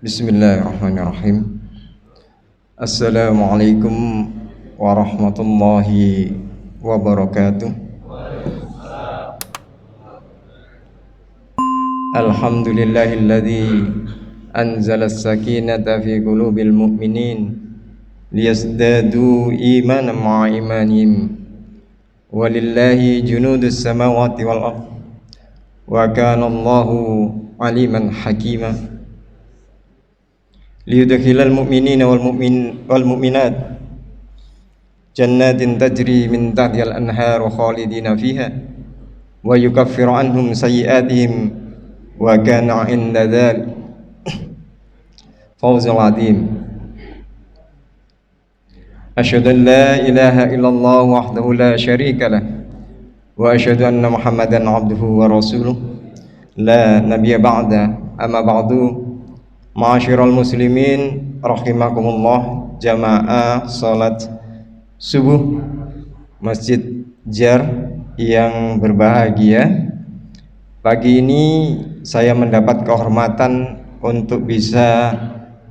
Bismillahirrahmanirrahim. Assalamualaikum warahmatullahi wabarakatuh. Alhamdulillahilladzi anzala as-sakinata fi qulubil mu'minin liyazdadu imanan ma'a imanihim. Walillahi junudus samawati wal ardh wa kana Allahu aliman hakima. Liyudkhilal mu'minina wal mu'minat jannatin tajri min tahtihal anharu khalidina fiha wa yukaffiru anhum sayyi'atihim wa kana 'inda dzalik fawzul 'adzim. Asyhadu an la ilaha illallah wahdahu la syarika lah wa asyhadu anna Muhammadan 'abduhu wa rasuluh la nabiyya ba'da. Amma ba'du. Ma'asyiral muslimin rahimakumullah, jamaah salat subuh Masjid Jar yang berbahagia. Pagi ini saya mendapat kehormatan untuk bisa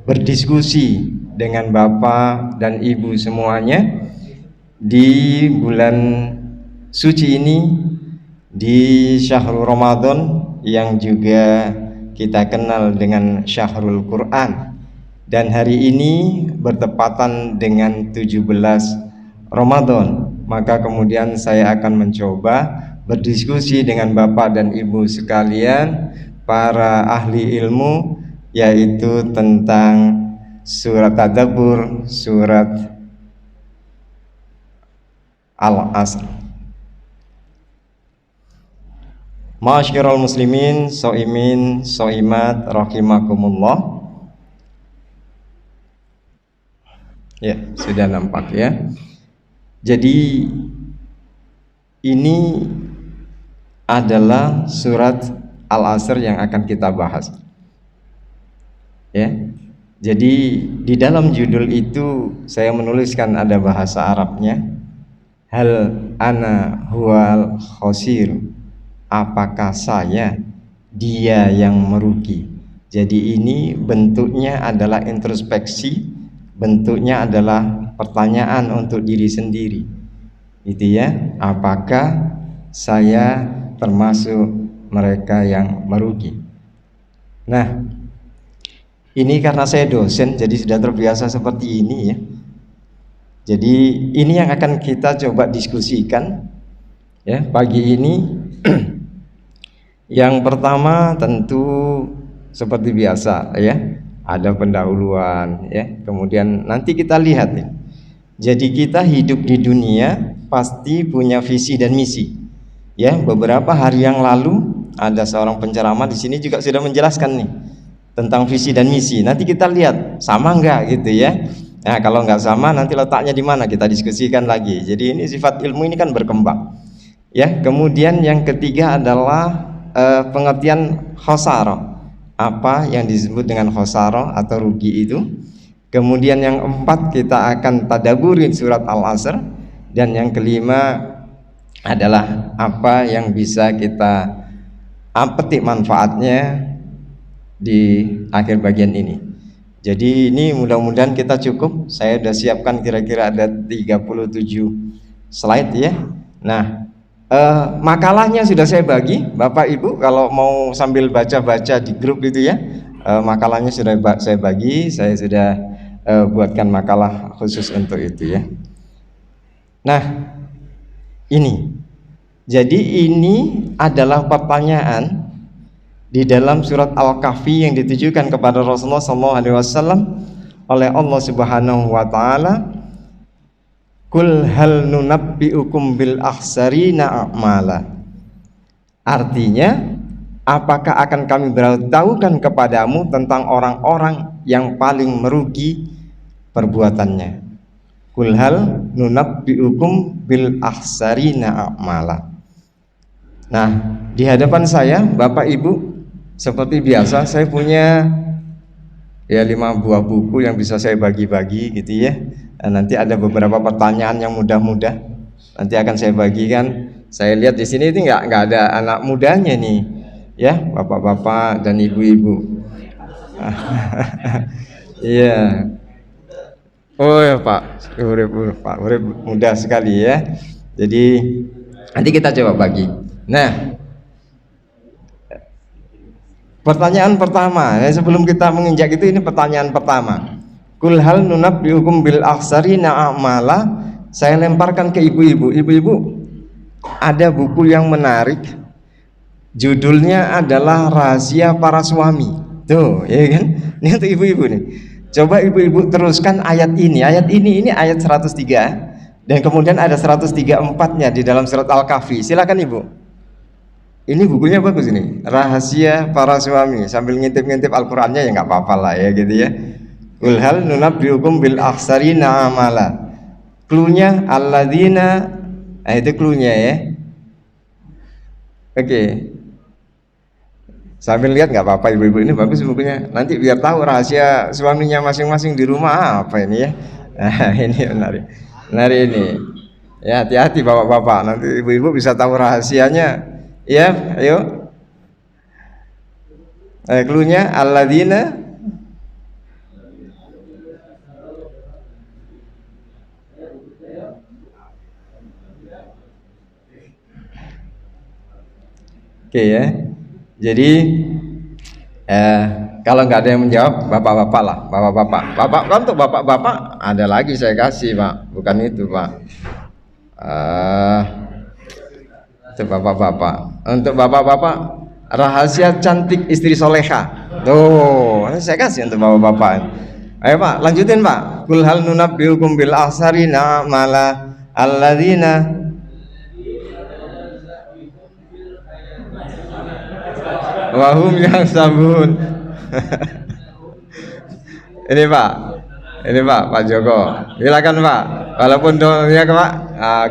berdiskusi dengan Bapak dan Ibu semuanya di bulan suci ini, di Syahrul Ramadan yang juga kita kenal dengan Syahrul Quran, dan hari ini bertepatan dengan 17 Ramadan. Maka kemudian saya akan mencoba berdiskusi dengan Bapak dan Ibu sekalian, para ahli ilmu, yaitu tentang surat Tadabbur, surat Al-Asr. Ma'asyiral muslimin, soimin, soimat, rahimakumullah. Ya, sudah nampak ya. Jadi ini adalah surat Al-Asr yang akan kita bahas. Ya. Jadi di dalam judul itu saya menuliskan ada bahasa Arabnya. Hal ana huwal khosir. Apakah saya dia yang merugi? Jadi ini bentuknya adalah introspeksi, bentuknya adalah pertanyaan untuk diri sendiri, gitu ya. Apakah saya termasuk mereka yang merugi? Nah, ini karena saya dosen, jadi sudah terbiasa seperti ini ya. Jadi ini yang akan kita coba diskusikan ya pagi ini. Yang pertama tentu seperti biasa ya, ada pendahuluan ya. Kemudian nanti kita lihat ya. Jadi kita hidup di dunia pasti punya visi dan misi. Ya, beberapa hari yang lalu ada seorang penceramah di sini juga sudah menjelaskan nih tentang visi dan misi. Nanti kita lihat sama enggak gitu ya. Nah, kalau enggak sama nanti letaknya di mana kita diskusikan lagi. Jadi ini sifat ilmu ini kan berkembang. Ya, kemudian yang ketiga adalah pengertian khosaro, apa yang disebut dengan khosaro atau rugi itu. Kemudian yang empat kita akan tadaburin surat Al-Asr, dan yang kelima adalah apa yang bisa kita petik manfaatnya di akhir bagian ini. Jadi ini mudah-mudahan kita cukup. Saya sudah siapkan kira-kira ada 37 slide ya. Nah, makalahnya sudah saya bagi, Bapak Ibu kalau mau sambil baca-baca di grup itu ya. Makalahnya sudah saya bagi, saya sudah buatkan makalah khusus untuk itu ya. Nah, ini. Jadi ini adalah pertanyaan di dalam surat Al-Kahfi yang ditujukan kepada Rasulullah SAW oleh Allah Subhanahu wa taala. Kul hal nunabbi'ukum bil akhsarina a'mala. Artinya, apakah akan kami beritahukan kepadamu tentang orang-orang yang paling merugi perbuatannya? Kul hal nunabbi'ukum bil akhsarina a'mala. Nah, di hadapan saya, Bapak Ibu, seperti biasa saya punya ya 5 buah buku yang bisa saya bagi-bagi gitu ya. Nah, nanti ada beberapa pertanyaan yang mudah-mudah nanti akan saya bagikan. Saya lihat di sini itu nggak ada anak mudanya nih, ya, bapak-bapak dan ibu-ibu. Iya. Oh ya Pak, Pak Urip mudah sekali ya. Jadi nanti kita coba bagi. Nah, pertanyaan pertama, ya, sebelum kita menginjak itu, ini pertanyaan pertama. Kul hal nunabbiukum bil akhsarina a'mala. Saya lemparkan ke ibu-ibu. Ibu-ibu, ada buku yang menarik. Judulnya adalah Rahasia Para Suami. Tuh, ya kan? Ini untuk ibu-ibu nih. Coba ibu-ibu teruskan ayat ini. Ayat ini ayat 103 dan kemudian ada 134-nya di dalam surat Al-Kahfi. Silakan Ibu. Ini bukunya bagus ini. Rahasia Para Suami. Sambil ngintip-ngintip Al-Qur'annya ya nggak apa-apa lah ya gitu ya. Qul hal nunabbiukum bil akhsarina amala. Klunya alladzina, itu klunya ya. Oke. Sambil lihat nggak apa-apa ibu-ibu, ini bagus bukunya. Nanti biar tahu rahasia suaminya masing-masing di rumah apa ini ya. Nah, ini menarik. Menarik ini. Ya, hati-hati bapak-bapak. Nanti ibu-ibu bisa tahu rahasianya. Ya, ayo. Klunya alladzina Oke ya. Jadi kalau nggak ada yang menjawab, bapak-bapak lah, bapak-bapak. Bapak untuk bapak-bapak ada lagi saya kasih Pak, bukan itu Pak. Untuk bapak-bapak. Untuk bapak-bapak, rahasia cantik istri soleha. Tuh, saya kasih untuk bapak-bapak. Ayo Pak, lanjutin Pak. Kul hal nunabbiukum bil akhsarina mala alladzina wahum yang sabun. Ini Pak Joko. Silakan Pak. Walaupun doanya ke Pak.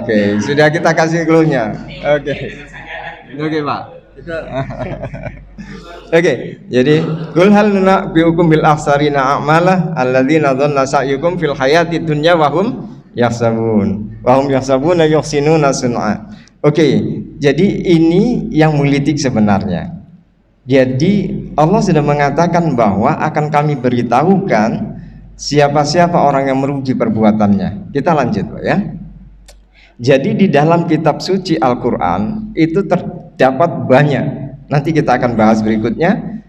Oke, sudah kita kasih clue-nya. Oke Pak. Oke, jadi qul hal nunabbiukum bil akhsarina a'mala alladzina dhalla sa'yukum fil hayati dunya wa hum yahsabuna yuhsinuna sun'a. Oke, jadi ini yang menggelitik sebenarnya. Jadi Allah sudah mengatakan bahwa akan kami beritahukan siapa-siapa orang yang merugi perbuatannya. Kita lanjut Pak ya. Jadi di dalam kitab suci Al-Quran itu terdapat banyak. Nanti kita akan bahas berikutnya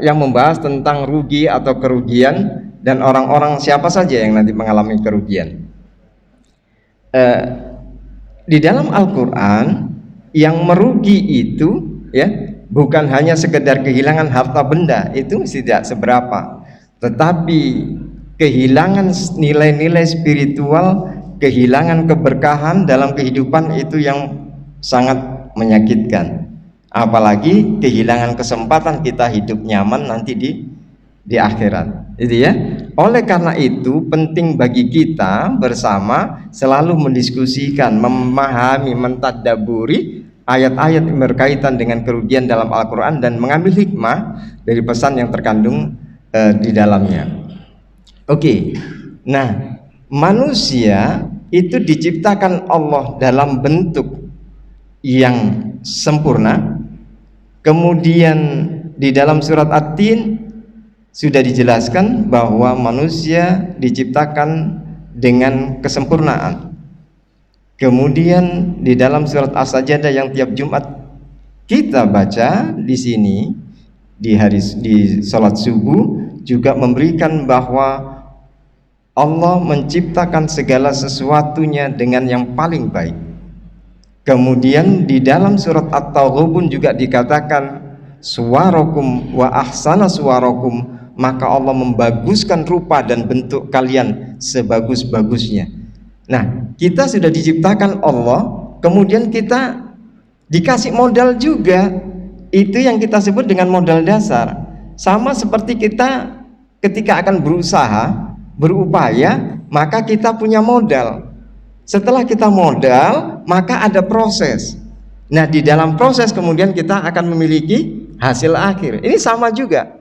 yang membahas tentang rugi atau kerugian dan orang-orang siapa saja yang nanti mengalami kerugian. Di dalam Al-Quran yang merugi itu ya bukan hanya sekedar kehilangan harta benda, itu tidak seberapa, tetapi kehilangan nilai-nilai spiritual, kehilangan keberkahan dalam kehidupan itu yang sangat menyakitkan. Apalagi kehilangan kesempatan kita hidup nyaman nanti di akhirat, itu ya. Oleh karena itu penting bagi kita bersama selalu mendiskusikan, memahami, mentadabburi ayat-ayat berkaitan dengan kerugian dalam Al-Quran dan mengambil hikmah dari pesan yang terkandung di dalamnya. Oke, nah manusia itu diciptakan Allah dalam bentuk yang sempurna. Kemudian di dalam surat At-Tin sudah dijelaskan bahwa manusia diciptakan dengan kesempurnaan. Kemudian di dalam surat As-Sajdah yang tiap Jumat kita baca di sini di salat subuh juga memberikan bahwa Allah menciptakan segala sesuatunya dengan yang paling baik. Kemudian di dalam surat At-Taghabun juga dikatakan suwarakum wa ahsana suwarakum, maka Allah membaguskan rupa dan bentuk kalian sebagus-bagusnya. Nah, kita sudah diciptakan Allah, kemudian kita dikasih modal juga. Itu yang kita sebut dengan modal dasar. Sama seperti kita ketika akan berusaha, berupaya, maka kita punya modal. Setelah kita modal, maka ada proses. Nah, di dalam proses kemudian kita akan memiliki hasil akhir. Ini sama juga.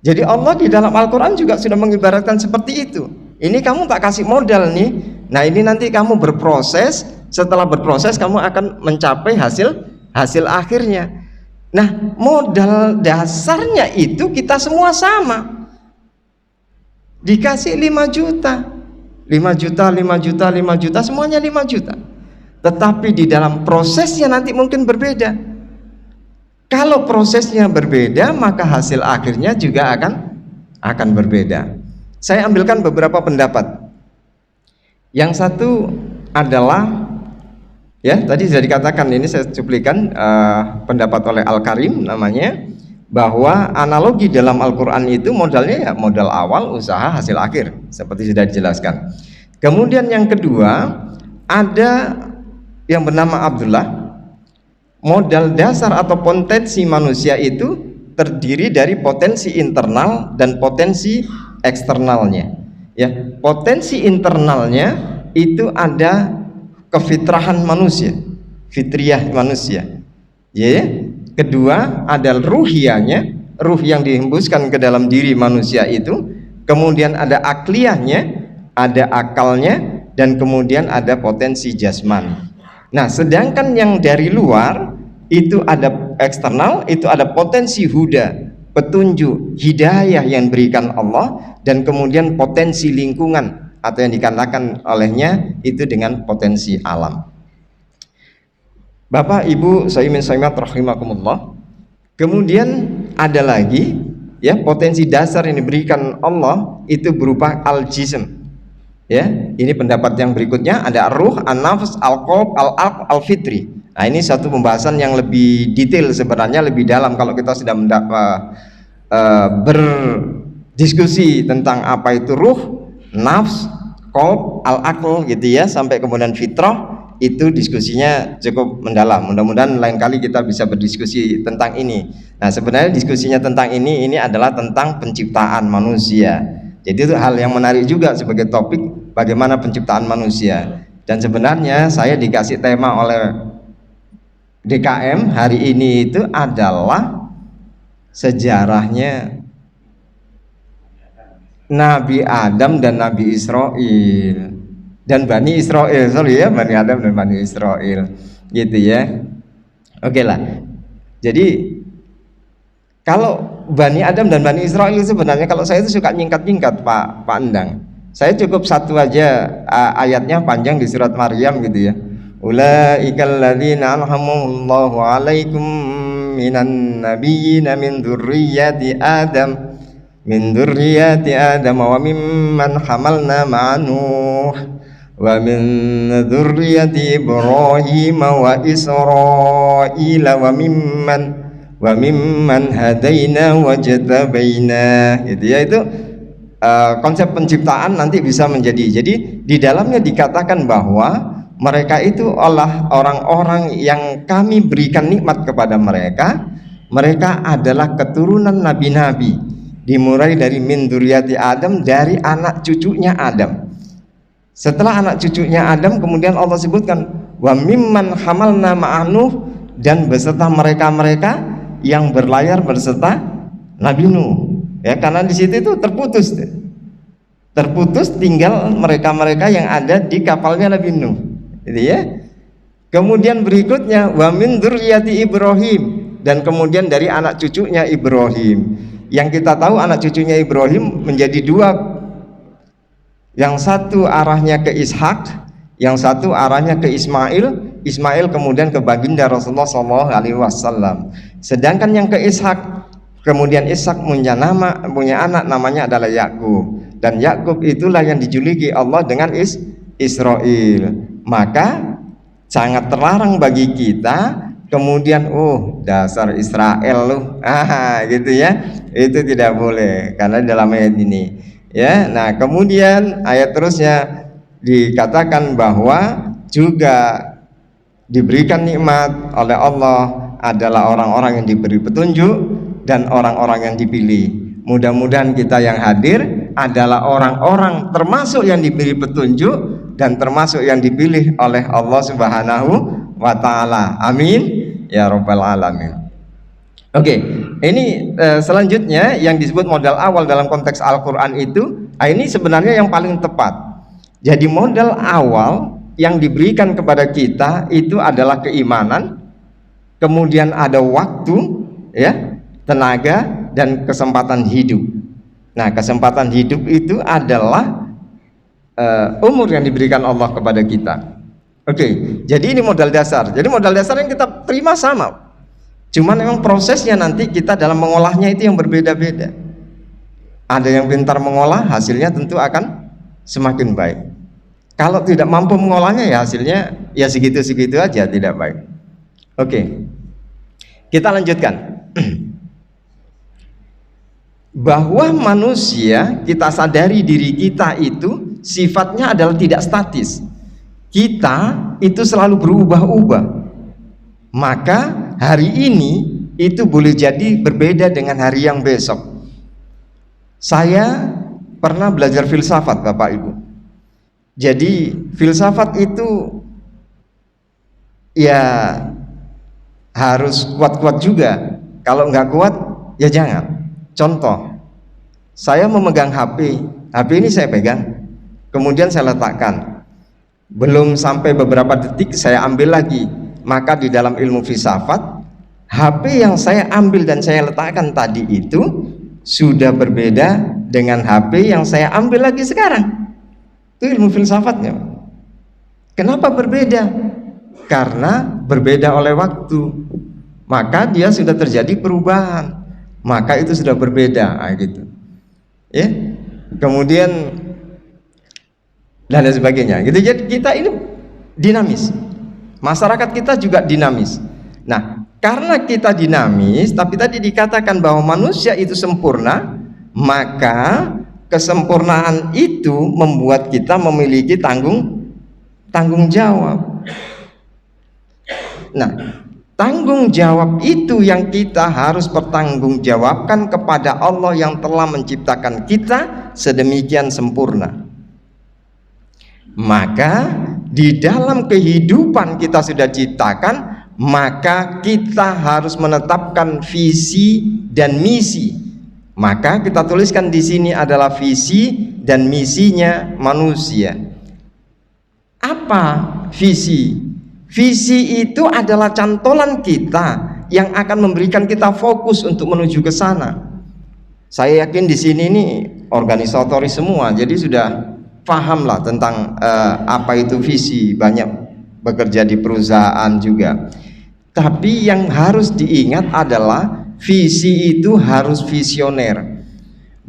Jadi Allah di dalam Al-Quran juga sudah mengibaratkan seperti itu. Ini kamu tak kasih modal nih. Nah, ini nanti kamu berproses. Setelah berproses kamu akan mencapai hasil akhirnya. Nah, modal dasarnya itu kita semua sama. Dikasih 5 juta. 5 juta, 5 juta, 5 juta, semuanya 5 juta. Tetapi di dalam prosesnya nanti mungkin berbeda. Kalau prosesnya berbeda, maka hasil akhirnya juga akan berbeda. Saya ambilkan beberapa pendapat. Yang satu adalah, ya tadi sudah dikatakan, ini saya cuplikan pendapat oleh Al-Karim namanya, bahwa analogi dalam Al-Quran itu modalnya ya modal awal, usaha, hasil akhir, seperti sudah dijelaskan. Kemudian yang kedua, ada yang bernama Abdullah. Modal dasar atau potensi manusia itu terdiri dari potensi internal dan potensi eksternalnya. Ya, potensi internalnya itu ada kefitrahan manusia, fitriyah manusia. Ya. Kedua ada ruhiyahnya, ruh yang dihembuskan ke dalam diri manusia itu. Kemudian ada akliyahnya, ada akalnya, dan kemudian ada potensi jasmani. Nah, sedangkan yang dari luar itu ada eksternal, itu ada potensi huda, petunjuk, hidayah yang diberikan Allah, dan kemudian potensi lingkungan atau yang dikatakan olehnya itu dengan potensi alam. Bapak, Ibu, Saimin Saimat rahimakumullah. Kemudian ada lagi, ya, potensi dasar yang diberikan Allah itu berupa al-jism. Ya, ini pendapat yang berikutnya, ada ruh, an-nafs, al-qalb, al-aql, al-fitri. Nah, ini satu pembahasan yang lebih detail sebenarnya, lebih dalam kalau kita sudah berdiskusi tentang apa itu ruh, nafs, qalb, al-aql gitu ya, sampai kemudian fitrah. Itu diskusinya cukup mendalam. Mudah-mudahan lain kali kita bisa berdiskusi tentang ini. Nah, sebenarnya diskusinya tentang ini adalah tentang penciptaan manusia. Jadi itu hal yang menarik juga sebagai topik, bagaimana penciptaan manusia. Dan sebenarnya saya dikasih tema oleh DKM hari ini itu adalah sejarahnya Nabi Adam dan Nabi Israel. Dan Bani Israel, Bani Adam dan Bani Israel, gitu ya. Oke lah. Jadi kalau Bani Adam dan Bani Israel sebenarnya, kalau saya itu suka nyingkat-nyingkat Pak Endang. Saya cukup satu aja, ayatnya panjang di surat Maryam gitu ya. Ulaikal ladzina an'amallahu 'alaikum minan nabiyyina min dzurriyyati Adam wa mimman hamalna ma'a Nuh wa min dzurriyyati Ibrahim wa Israil wa mimman hadaina wa jatabaina. Gitu ya, itu konsep penciptaan nanti bisa menjadi. Jadi di dalamnya dikatakan bahwa mereka itu adalah orang-orang yang kami berikan nikmat kepada mereka. Mereka adalah keturunan nabi-nabi, dimulai dari min dzurriyyati Adam, dari anak cucunya Adam. Setelah anak cucunya Adam, kemudian Allah sebutkan wa mimman hamalna ma'a Nuh, dan beserta mereka-mereka yang berlayar berserta Nabi Nuh. Ya, karena di situ itu terputus tinggal mereka-mereka yang ada di kapalnya Nabi Nuh. Gitu ya. Kemudian berikutnya wa min dzurriyyati Ibrahim, dan kemudian dari anak cucunya Ibrahim. Yang kita tahu anak cucunya Ibrahim menjadi dua. Yang satu arahnya ke Ishak, yang satu arahnya ke Ismail. Ismail kemudian ke baginda Rasulullah SAW. Sedangkan yang ke Ishak, kemudian Ishak punya anak namanya adalah Yakub. Dan Yakub itulah yang dijuluki Allah dengan Israel. Maka sangat terlarang bagi kita kemudian dasar Israel lu, gitu ya, itu tidak boleh karena dalam ayat ini ya. Nah, kemudian ayat terusnya dikatakan bahwa juga diberikan nikmat oleh Allah adalah orang-orang yang diberi petunjuk dan orang-orang yang dipilih. Mudah-mudahan kita yang hadir adalah orang-orang termasuk yang diberi petunjuk dan termasuk yang dipilih oleh Allah Subhanahu wa ta'ala. Amin ya rabbal alamin. Oke, ini selanjutnya yang disebut modal awal dalam konteks Al-Quran itu, ini sebenarnya yang paling tepat. Jadi modal awal yang diberikan kepada kita itu adalah keimanan, kemudian ada waktu, ya, tenaga dan kesempatan hidup. Nah, kesempatan hidup itu adalah umur yang diberikan Allah kepada kita. Oke, jadi ini modal dasar. Jadi modal dasar yang kita terima sama. Cuman memang prosesnya nanti kita dalam mengolahnya itu yang berbeda-beda. Ada yang pintar mengolah, hasilnya tentu akan semakin baik. Kalau tidak mampu mengolahnya, ya hasilnya ya segitu-segitu aja, tidak baik. Oke, kita lanjutkan. Bahwa manusia, kita sadari diri kita itu sifatnya adalah tidak statis. Kita itu selalu berubah-ubah. Maka hari ini itu boleh jadi berbeda dengan hari yang besok. Saya pernah belajar filsafat, Bapak Ibu. Jadi filsafat itu ya harus kuat-kuat juga. Kalau nggak kuat ya jangan. Contoh, saya memegang HP ini saya pegang, kemudian saya letakkan. Belum sampai beberapa detik saya ambil lagi. Maka di dalam ilmu filsafat, HP yang saya ambil dan saya letakkan tadi itu sudah berbeda dengan HP yang saya ambil lagi sekarang. Itu ilmu filsafatnya. Kenapa berbeda? Karena berbeda oleh waktu. Maka dia sudah terjadi perubahan. Maka itu sudah berbeda, gitu. Ya. Kemudian dan lain sebagainya. Gitu. Jadi kita ini dinamis. Masyarakat kita juga dinamis. Nah, karena kita dinamis, tapi tadi dikatakan bahwa manusia itu sempurna, maka kesempurnaan itu membuat kita memiliki tanggung jawab. Nah, tanggung jawab itu yang kita harus pertanggungjawabkan kepada Allah yang telah menciptakan kita sedemikian sempurna. Maka di dalam kehidupan kita sudah ciptakan, maka kita harus menetapkan visi dan misi. Maka kita tuliskan di sini adalah visi dan misinya manusia. Apa visi? Visi itu adalah cantolan kita yang akan memberikan kita fokus untuk menuju ke sana. Saya yakin di sini ini organisatoris semua, jadi sudah pahamlah tentang apa itu visi. Banyak bekerja di perusahaan juga. Tapi yang harus diingat adalah visi itu harus visioner.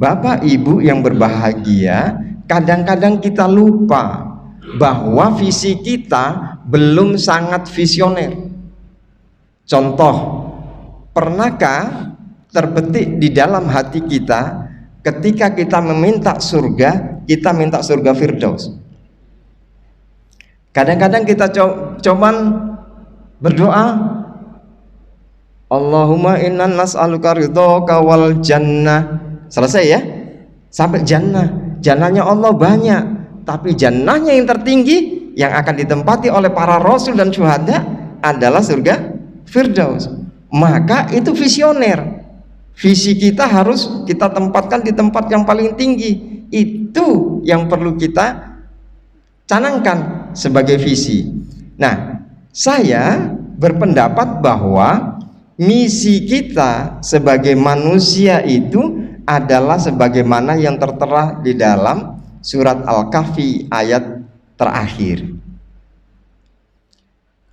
Bapak Ibu yang berbahagia, kadang-kadang kita lupa bahwa visi kita belum sangat visioner. Contoh, pernahkah terbetik di dalam hati kita ketika kita meminta surga, kita minta surga Firdaus? Kadang-kadang kita coba berdoa, Allahumma inna nas'aluka ridhaka wal jannah. Selesai ya? Sampai jannah. Jannahnya Allah banyak, tapi jannahnya yang tertinggi yang akan ditempati oleh para rasul dan syuhada adalah surga Firdaus. Maka itu visioner. Visi kita harus kita tempatkan di tempat yang paling tinggi. Itu yang perlu kita canangkan sebagai visi. Nah, saya berpendapat bahwa misi kita sebagai manusia itu adalah sebagaimana yang tertera di dalam surat Al-Kahfi ayat terakhir.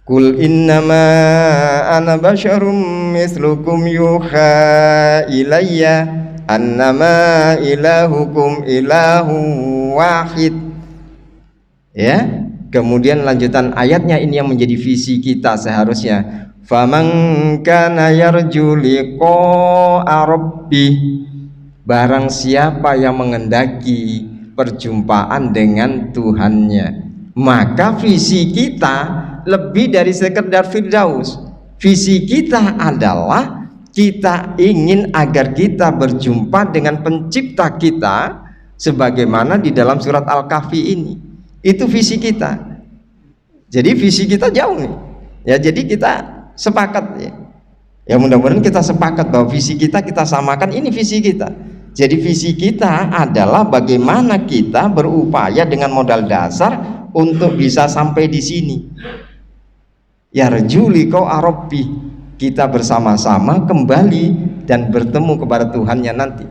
Qul innama ana basyarum mislukum yuha ilayya annama ilahukum ilahu wahid. Ya, kemudian lanjutan ayatnya ini yang menjadi visi kita seharusnya. Faman kana yarju liqa'a rabbih, barang siapa yang mengendaki perjumpaan dengan Tuhannya, maka visi kita lebih dari sekedar Firdaus. Visi kita adalah kita ingin agar kita berjumpa dengan pencipta kita sebagaimana di dalam surat Al-Kahfi ini. Itu visi kita. Jadi visi kita jauh nih. Ya, jadi kita sepakat ya. Ya mudah-mudahan kita sepakat bahwa visi kita samakan, ini visi kita. Jadi visi kita adalah bagaimana kita berupaya dengan modal dasar untuk bisa sampai di sini. Yarju liqa'a rabbih. kita bersama-sama kembali dan bertemu kepada Tuhannya nanti.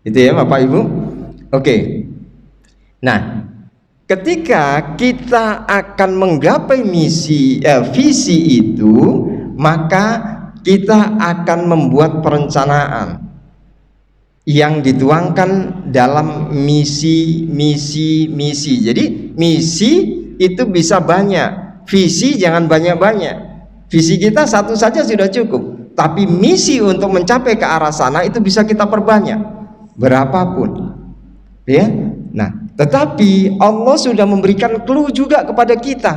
Itu ya Bapak Ibu. Oke. Nah, ketika kita akan menggapai visi itu, maka kita akan membuat perencanaan yang dituangkan dalam misi. Jadi misi itu bisa banyak, visi jangan banyak-banyak. Visi kita satu saja sudah cukup, tapi misi untuk mencapai ke arah sana itu bisa kita perbanyak, berapapun. Ya, nah, tetapi Allah sudah memberikan clue juga kepada kita.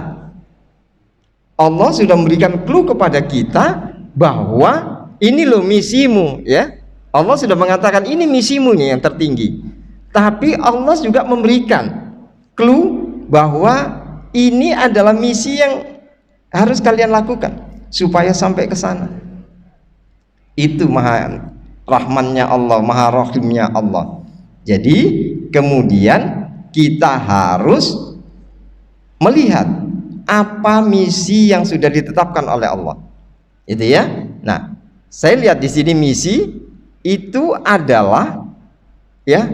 Allah sudah memberikan clue kepada kita bahwa ini loh misimu, ya. Allah sudah mengatakan ini misimu nih yang tertinggi. Tapi Allah juga memberikan clue bahwa ini adalah misi yang harus kalian lakukan supaya sampai ke sana. Itu maha rahmannya Allah, maha rahimnya Allah. Jadi kemudian kita harus melihat apa misi yang sudah ditetapkan oleh Allah. Itu ya. Nah, saya lihat di sini misi itu adalah ya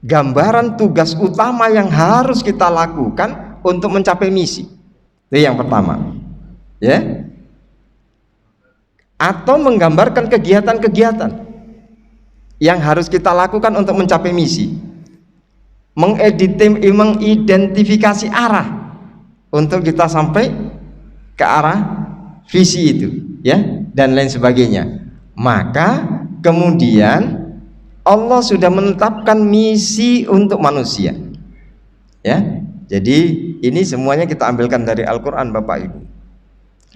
gambaran tugas utama yang harus kita lakukan untuk mencapai misi. Itu yang pertama. Ya. Atau menggambarkan kegiatan-kegiatan yang harus kita lakukan untuk mencapai misi. Mengidentifikasi arah untuk kita sampai ke arah visi itu, ya, dan lain sebagainya. Maka kemudian Allah sudah menetapkan misi untuk manusia, ya. Jadi ini semuanya kita ambilkan dari Al-Quran Bapak Ibu,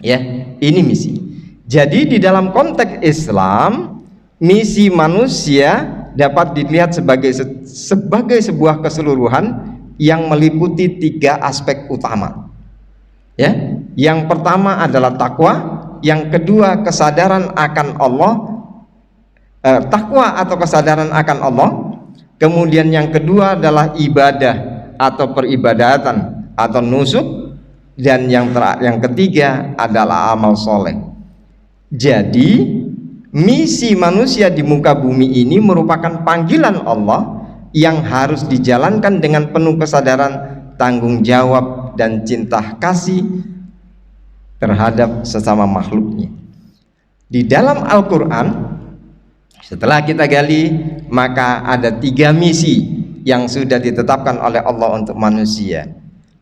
ya. Ini misi. Jadi di dalam konteks Islam, misi manusia dapat dilihat sebagai sebuah keseluruhan yang meliputi 3 aspek utama, ya. Yang pertama adalah takwa, yang kedua kesadaran akan Allah, takwa atau kesadaran akan Allah, kemudian yang kedua adalah ibadah atau peribadatan atau nusuk, dan yang ketiga adalah amal soleh. Jadi misi manusia di muka bumi ini merupakan panggilan Allah yang harus dijalankan dengan penuh kesadaran, tanggung jawab, dan cinta kasih terhadap sesama makhluknya. Di dalam Al-Quran, setelah kita gali, maka ada 3 misi yang sudah ditetapkan oleh Allah untuk manusia.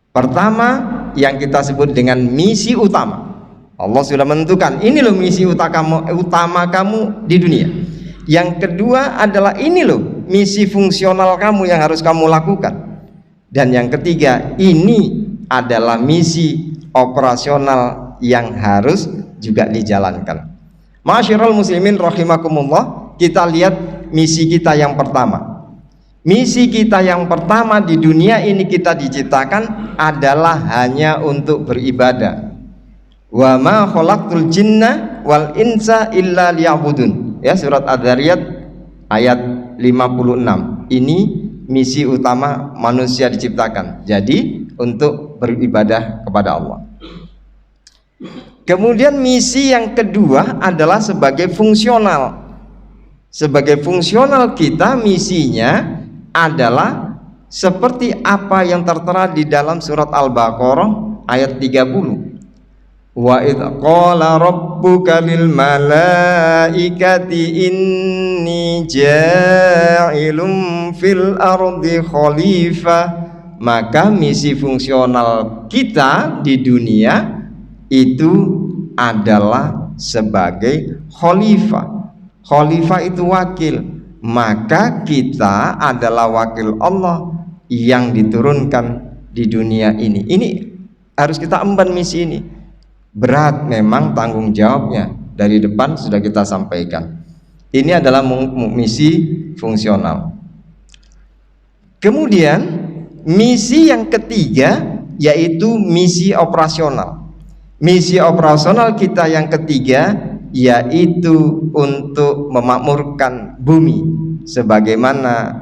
Pertama, yang kita sebut dengan misi utama. Allah sudah menentukan, ini loh misi utama kamu di dunia. Yang kedua adalah ini loh misi fungsional kamu yang harus kamu lakukan. Dan yang ketiga, ini adalah misi operasional yang harus juga dijalankan. Ma'asyiral muslimin rahimakumullah, kita lihat misi kita yang pertama. Misi kita yang pertama di dunia ini kita diciptakan adalah hanya untuk beribadah. Wa ma khalaqtul jinna wal insa illa liya'budun. Ya, surat Ad-Dzariyat ayat 56. Ini misi utama manusia diciptakan. Jadi untuk beribadah kepada Allah. Kemudian misi yang kedua adalah sebagai fungsional. Sebagai fungsional kita misinya adalah seperti apa yang tertera di dalam surat Al-Baqarah ayat 30. Wa idz qala rabbuka lil malaikati inni ja'ilun fil ardi khalifah. Maka misi fungsional kita di dunia itu adalah sebagai khalifah. Khalifah itu wakil, maka kita adalah wakil Allah yang diturunkan di dunia ini. Ini harus kita emban misi ini. Berat memang tanggung jawabnya, dari depan sudah kita sampaikan. Ini adalah misi fungsional. Kemudian misi yang ketiga yaitu misi operasional. Misi operasional kita yang ketiga yaitu untuk memakmurkan bumi sebagaimana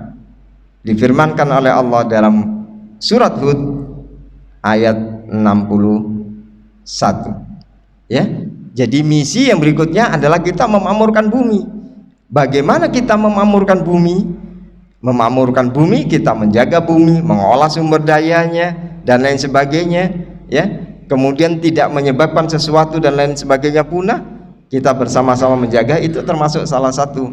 difirmankan oleh Allah dalam surat Hud ayat 61. Ya. Jadi misi yang berikutnya adalah kita memakmurkan bumi. Bagaimana kita memakmurkan bumi? Memakmurkan bumi, kita menjaga bumi, mengolah sumber dayanya dan lain sebagainya, ya. Kemudian tidak menyebabkan sesuatu dan lain sebagainya punah. Kita bersama-sama menjaga, itu termasuk salah satu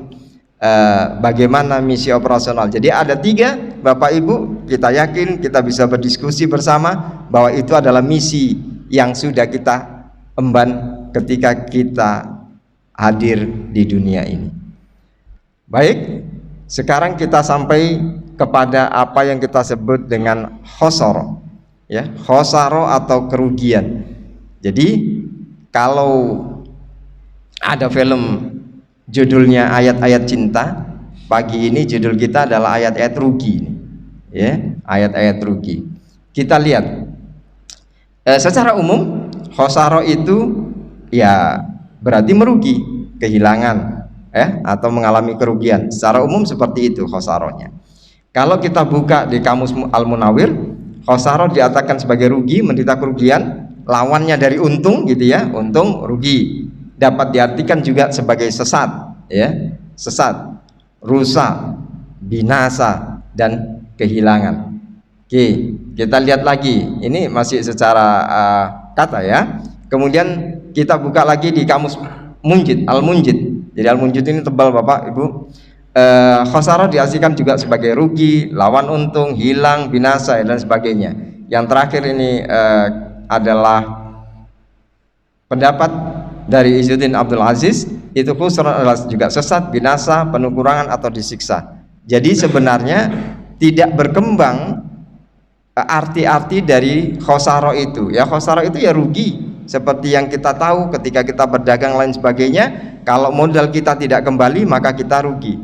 bagaimana misi operasional. Jadi ada 3, Bapak Ibu, kita yakin kita bisa berdiskusi bersama bahwa itu adalah misi yang sudah kita emban ketika kita hadir di dunia ini. Baik, sekarang kita sampai kepada apa yang kita sebut dengan khosaro, ya, khosaro atau kerugian. Jadi kalau ada film judulnya Ayat-ayat Cinta, pagi ini judul kita adalah ayat-ayat rugi, ya, ayat-ayat rugi. Kita lihat secara umum khosaro itu ya berarti merugi, kehilangan, atau mengalami kerugian. Secara umum seperti itu khosaronya. Kalau kita buka di Kamus Al-Munawwir, khosaro diartikan sebagai rugi, menderita kerugian, lawannya dari untung, gitu ya, untung, rugi. Dapat diartikan juga sebagai sesat, ya, sesat, rusak, binasa, dan kehilangan. Oke, kita lihat lagi. Ini masih secara kata, ya. Kemudian kita buka lagi di Kamus Munjid, Al-Munjid. Jadi Al-Munjid ini tebal, Bapak Ibu. Khosaro diartikan juga sebagai rugi, lawan untung, hilang, binasa, dan sebagainya. Yang terakhir ini adalah pendapat dari Izzuddin Abdul Aziz, itu khusran adalah juga sesat, binasa, penuh kurangan atau disiksa. Jadi sebenarnya tidak berkembang arti-arti dari khosaro itu. Ya, khosaro itu ya rugi. Seperti yang kita tahu ketika kita berdagang lain sebagainya, kalau modal kita tidak kembali maka kita rugi.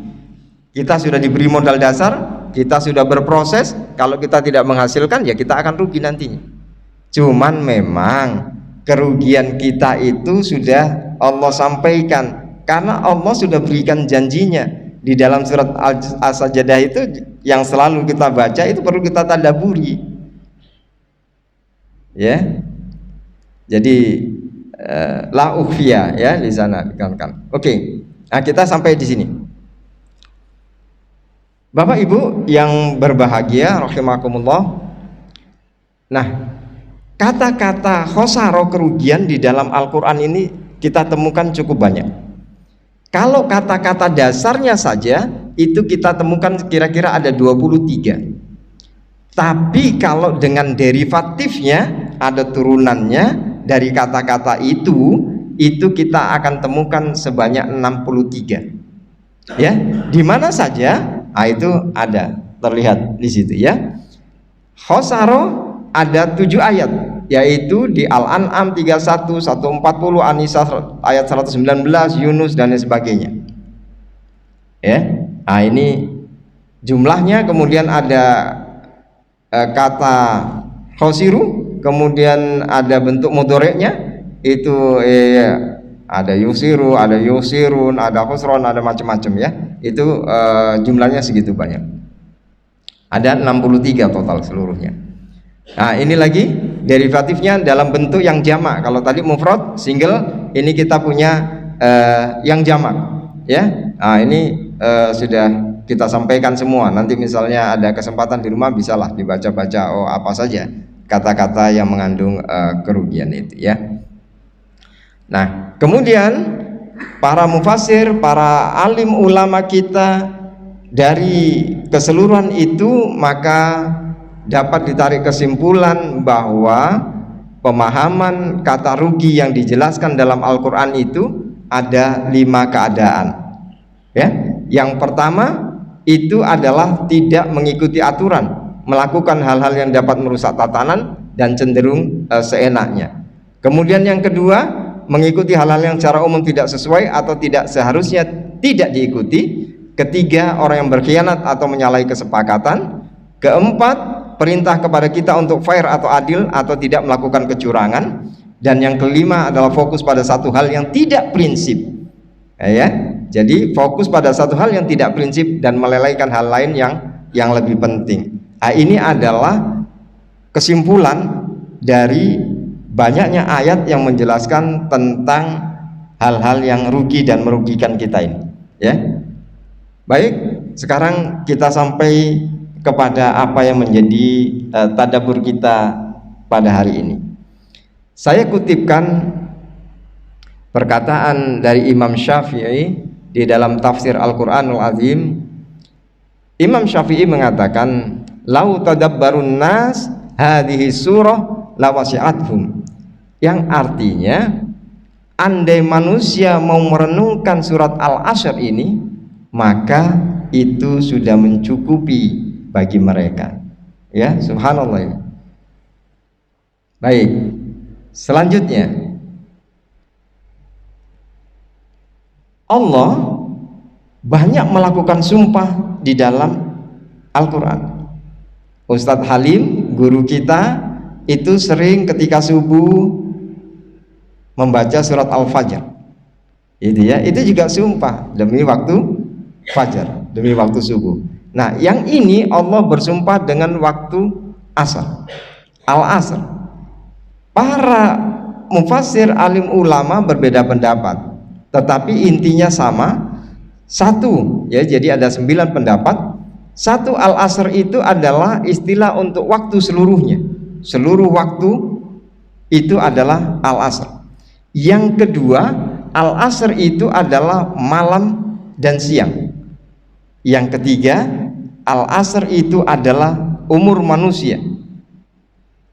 Kita sudah diberi modal dasar, kita sudah berproses, kalau kita tidak menghasilkan ya kita akan rugi nantinya. Cuman memang kerugian kita itu sudah Allah sampaikan, karena Allah sudah berikan janjinya di dalam surat As-Sajdah itu yang selalu kita baca, itu perlu kita tadaburi, ya. Jadi la ukhfiya, ya, di sana dikatakan. Oke. Nah, kita sampai di sini. Bapak Ibu yang berbahagia rahimakumullah. Nah, kata-kata khosaro, kerugian, di dalam Al-Quran ini kita temukan cukup banyak. Kalau kata-kata dasarnya saja itu kita temukan kira-kira ada 23. Tapi kalau dengan derivatifnya, ada turunannya dari kata-kata itu kita akan temukan sebanyak 63. Ya, di mana saja? Nah, itu ada terlihat di situ, ya. Khosaro ada 7 ayat, yaitu di Al-An'am 31, 140, An-Nisa ayat 119, Yunus dan lain sebagainya. Ya. Nah, ini jumlahnya. Kemudian ada kata khosiru, kemudian ada bentuk mudhoreknya, itu ada yusiru, ada yusirun, ada khusron, ada macam-macam, ya. Itu jumlahnya segitu banyak. Ada 63 total seluruhnya. Nah, ini lagi derivatifnya dalam bentuk yang jamak. Kalau tadi mufrad, single, ini kita punya yang jamak, ya. Nah, ini sudah kita sampaikan semua. Nanti misalnya ada kesempatan di rumah, bisalah dibaca-baca apa saja kata-kata yang mengandung kerugian itu, ya. Nah, kemudian para mufassir, para alim ulama kita dari keseluruhan itu maka dapat ditarik kesimpulan bahwa pemahaman kata rugi yang dijelaskan dalam Al-Quran itu ada 5 keadaan, ya. Yang pertama itu adalah tidak mengikuti aturan, melakukan hal-hal yang dapat merusak tatanan dan cenderung seenaknya. Kemudian yang kedua, mengikuti hal-hal yang secara umum tidak sesuai atau tidak seharusnya tidak diikuti. Ketiga, orang yang berkhianat atau menyalahi kesepakatan. Keempat, perintah kepada kita untuk fair atau adil atau tidak melakukan kecurangan. Dan yang kelima adalah fokus pada satu hal yang tidak prinsip, ya. Jadi fokus pada satu hal yang tidak prinsip dan melalaikan hal lain yang lebih penting. Nah, ini adalah kesimpulan dari banyaknya ayat yang menjelaskan tentang hal-hal yang rugi dan merugikan kita ini, ya. Baik, sekarang kita sampai kepada apa yang menjadi tadabbur kita pada hari ini. Saya kutipkan perkataan dari Imam Syafi'i di dalam tafsir Al-Qur'anul Azim. Imam Syafi'i mengatakan, "Lau tadabbarun nas hadhihi surah lawasi'athum." Yang artinya, andai manusia mau merenungkan surat Al-Asr ini, maka itu sudah mencukupi bagi mereka. Ya, subhanallah ya. Baik, selanjutnya Allah banyak melakukan sumpah di dalam Al-Quran. Ustadz Halim, guru kita, itu sering ketika subuh membaca surat Al-Fajr. Itu ya, itu juga sumpah demi waktu fajar, demi waktu subuh. Nah, yang ini Allah bersumpah dengan waktu asar, Al-Asr. Para mufassir alim ulama berbeda pendapat, tetapi intinya sama, satu ya. Jadi ada 9 pendapat. Satu, Al-Asr itu adalah istilah untuk waktu seluruhnya, seluruh waktu itu adalah Al-Asr. Yang kedua, Al-Asr itu adalah malam dan siang. Yang ketiga, Al-Asr itu adalah umur manusia.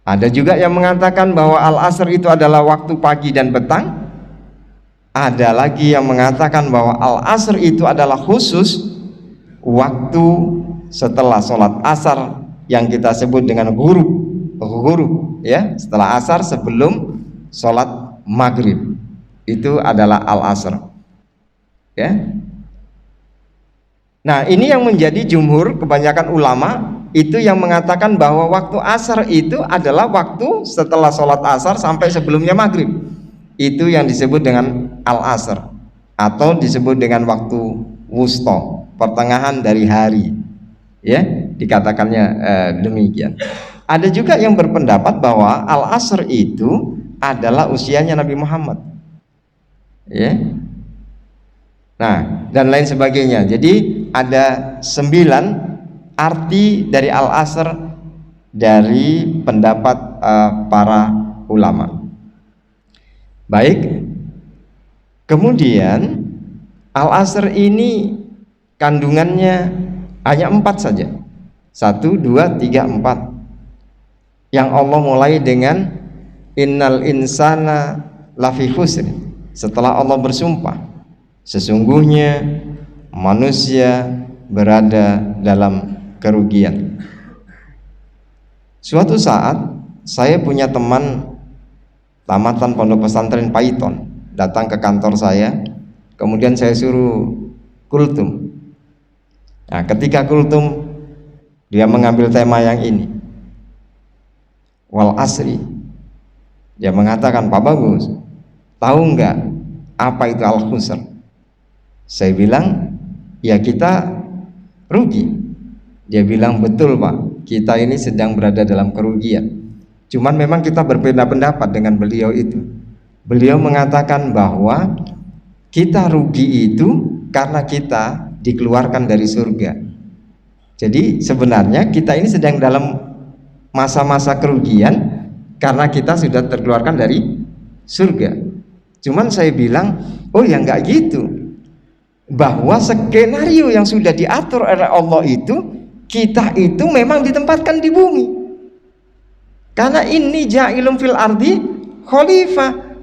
Ada juga yang mengatakan bahwa Al-Asr itu adalah waktu pagi dan petang. Ada lagi yang mengatakan bahwa Al-Asr itu adalah khusus waktu setelah sholat asar yang kita sebut dengan ghurub, ya, setelah asar sebelum sholat maghrib, itu adalah Al-Asr, ya. Nah, ini yang menjadi jumhur, kebanyakan ulama itu yang mengatakan bahwa waktu asar itu adalah waktu setelah sholat asar sampai sebelumnya maghrib. Itu yang disebut dengan Al-Asr, atau disebut dengan waktu wusta, pertengahan dari hari, ya, dikatakannya demikian. Ada juga yang berpendapat bahwa Al-Asr itu adalah usianya Nabi Muhammad, ya. Nah, dan lain sebagainya. Jadi ada 9 arti dari Al-Asr dari pendapat para ulama. Baik, kemudian Al-Asr ini kandungannya hanya 4 saja. 1, 2, 3, 4. Yang Allah mulai dengan innal insana lafi khusr. Setelah Allah bersumpah, sesungguhnya manusia berada dalam kerugian. Suatu saat saya punya teman tamatan pondok pesantren Paiton datang ke kantor saya, kemudian saya suruh kultum. Nah, ketika kultum dia mengambil tema yang ini, wal asri. Dia mengatakan, Pak Bagus, tahu nggak apa itu al-khusr? Saya bilang, ya kita rugi. Dia bilang, betul Pak, kita ini sedang berada dalam kerugian. Cuman memang kita berbeda pendapat dengan beliau itu. Beliau mengatakan bahwa kita rugi itu karena kita dikeluarkan dari surga. Jadi sebenarnya kita ini sedang dalam masa-masa kerugian karena kita sudah terkeluarkan dari surga. Cuman saya bilang, oh ya enggak gitu, bahwa skenario yang sudah diatur oleh Allah itu, kita itu memang ditempatkan di bumi. Karena ini ja'ilun fil ardi khalifah.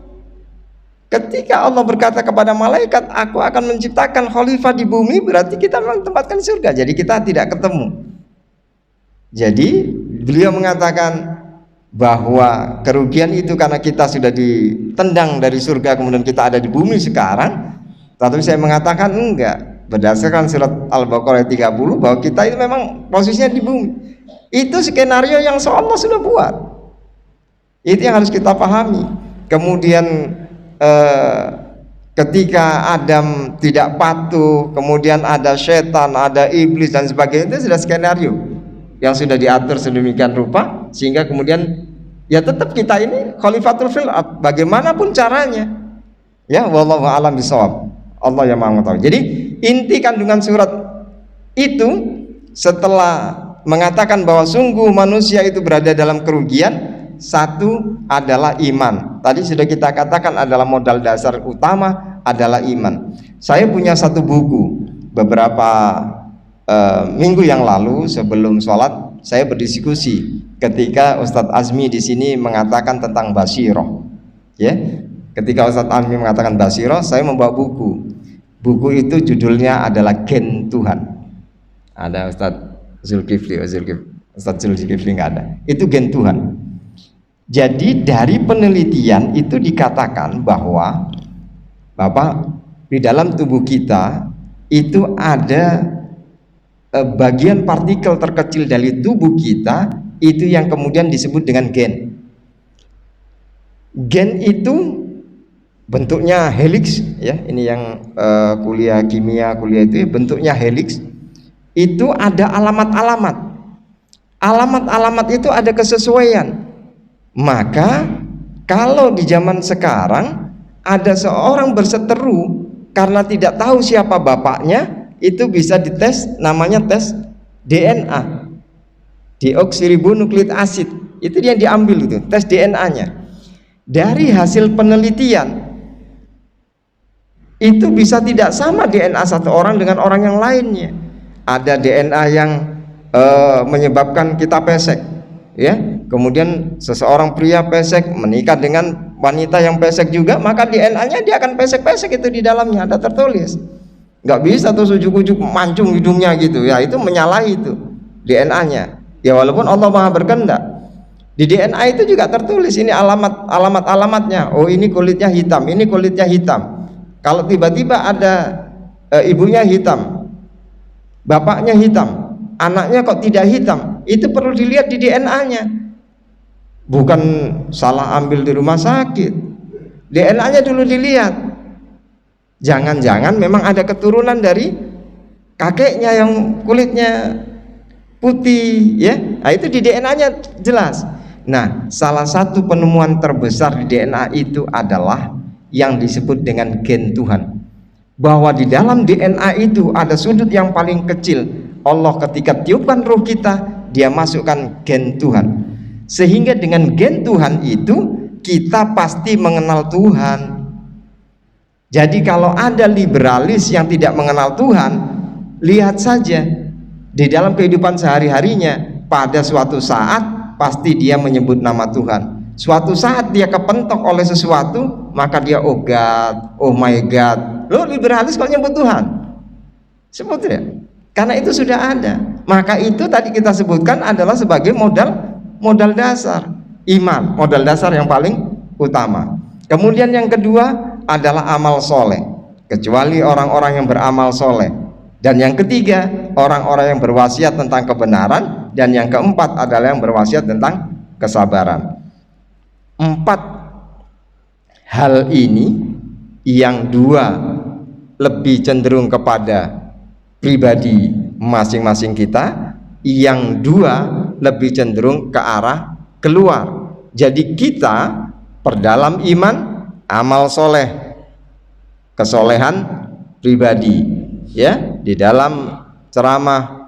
Ketika Allah berkata kepada malaikat, aku akan menciptakan khalifah di bumi, berarti kita memang ditempatkan di surga. Jadi kita tidak ketemu. Jadi beliau mengatakan bahwa kerugian itu karena kita sudah ditendang dari surga, kemudian kita ada di bumi sekarang. Tapi saya mengatakan enggak, berdasarkan surat Al-Baqarah 30 bahwa kita itu memang posisinya di bumi. Itu skenario yang Allah sudah buat. Itu yang harus kita pahami. Kemudian ketika Adam tidak patuh, kemudian ada setan, ada iblis dan sebagainya, itu sudah skenario yang sudah diatur sedemikian rupa sehingga kemudian ya tetap kita ini khalifatul fil ard, bagaimanapun caranya. Ya, wallahu a'lam bishawab. Allah yang Maha mengetahui. Jadi inti kandungan surat itu setelah mengatakan bahwa sungguh manusia itu berada dalam kerugian, satu adalah iman. Tadi sudah kita katakan adalah modal dasar utama adalah iman. Saya punya satu buku beberapa minggu yang lalu sebelum sholat saya berdiskusi ketika Ustadz Azmi di sini mengatakan tentang basiroh. Ya, ketika Ustadz Azmi mengatakan basiroh, saya membawa buku. Buku itu judulnya adalah Gen Tuhan. Ada Ustadz Zulkifli, Ustadz Zulkifli nggak ada. Itu Gen Tuhan. Jadi dari penelitian itu dikatakan bahwa Bapak, di dalam tubuh kita itu ada bagian partikel terkecil dari tubuh kita itu yang kemudian disebut dengan gen. Gen itu bentuknya helix, ya. Ini yang kuliah kimia, kuliah itu bentuknya helix. Itu ada alamat-alamat. Alamat-alamat itu ada kesesuaian. Maka kalau di zaman sekarang ada seorang berseteru karena tidak tahu siapa bapaknya, itu bisa dites, namanya tes DNA, deoksiribonukleik asid. Itu yang diambil itu, tes DNA-nya. Dari hasil penelitian itu bisa tidak sama DNA satu orang dengan orang yang lainnya. Ada DNA yang menyebabkan kita pesek, ya. Kemudian seseorang pria pesek menikah dengan wanita yang pesek juga, maka DNA-nya dia akan pesek-pesek itu di dalamnya, ada tertulis. Nggak bisa tuh ujuk-ujuk mancung hidungnya gitu, ya itu menyalahi itu DNA-nya. Ya walaupun Allah Maha berkehendak. Di DNA itu juga tertulis ini alamatnya. Oh ini kulitnya hitam, ini kulitnya hitam. Kalau tiba-tiba ada ibunya hitam, bapaknya hitam, anaknya kok tidak hitam, itu perlu dilihat di DNA-nya. Bukan salah ambil di rumah sakit, DNA-nya dulu dilihat. Jangan-jangan memang ada keturunan dari kakeknya yang kulitnya putih, ya. Nah, itu di DNA-nya jelas. Nah, salah satu penemuan terbesar di DNA itu adalah yang disebut dengan gen Tuhan. Bahwa di dalam DNA itu ada sudut yang paling kecil. Allah ketika tiupkan ruh kita, dia masukkan gen Tuhan. Sehingga dengan gen Tuhan itu kita pasti mengenal Tuhan. Jadi kalau ada liberalis yang tidak mengenal Tuhan, lihat saja di dalam kehidupan sehari-harinya, pada suatu saat pasti dia menyebut nama Tuhan. Suatu saat dia kepentok oleh sesuatu, maka dia oh God, oh my God. Loh, liberalis kok nyebut Tuhan? Sebut ya. Karena itu sudah ada. Maka itu tadi kita sebutkan adalah sebagai modal dasar iman, modal dasar yang paling utama. Kemudian yang kedua adalah amal soleh, kecuali orang-orang yang beramal soleh. Dan yang ketiga orang-orang yang berwasiat tentang kebenaran. Dan yang keempat adalah yang berwasiat tentang kesabaran. 4 hal ini, yang 2 lebih cenderung kepada pribadi masing-masing kita, yang 2 lebih cenderung ke arah keluar. Jadi kita perdalam iman, amal soleh, kesolehan pribadi, ya. Di dalam ceramah